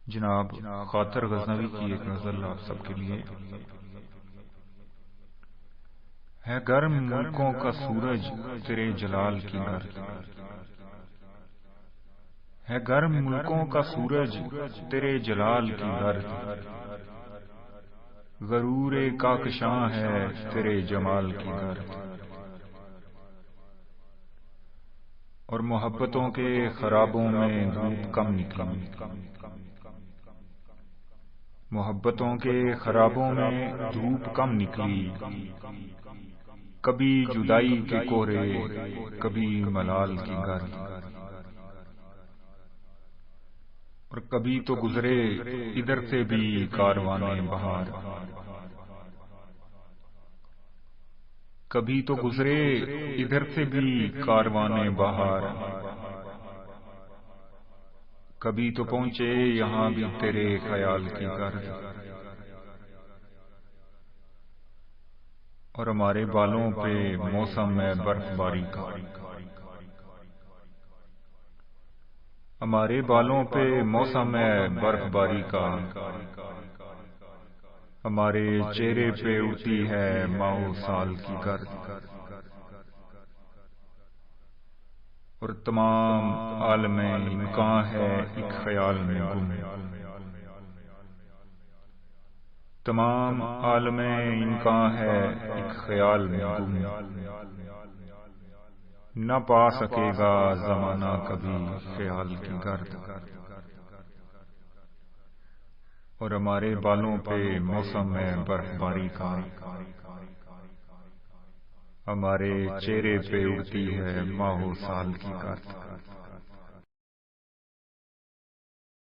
جناب خاطر غزنوی کی ایک غزل آپ سب کے لیے۔ ہے گرم ملکوں کا سورج تیرے جلال کی گرد، ہے گرم ملکوں کا سورج تیرے جلال کی گرد، غرور کاکشاں ہے تیرے جمال کی گرد، اور محبتوں کے خرابوں میں دھوپ کم نکلی، محبتوں کے خرابوں میں دھوپ کم نکلی، کبھی جدائی کے کوہرے کبھی ملال کی گرد، اور کبھی تو گزرے ادھر سے بھی کاروانے بہار، کبھی تو گزرے ادھر سے بھی کاروانے بہار، کبھی تو پہنچے یہاں بھی تیرے خیال کی گرد، اور ہمارے بالوں پہ موسم ہے برف باری کا، ہمارے بالوں پہ موسم ہے برف باری کا، ہمارے چہرے پہ اڑتی ہے ماہ و سال کی گرد، اور تمام عالم امکاں ہے ایک خیال میں گم، تمام عالم امکاں ہے ایک خیال میں گم، نہ پا سکے گا زمانہ کبھی خیال کی گرد، اور ہمارے بالوں پہ موسم ہے برف باری کا، ہمارے چہرے پہ اڑتی ہے ماہ و سال کی گرد۔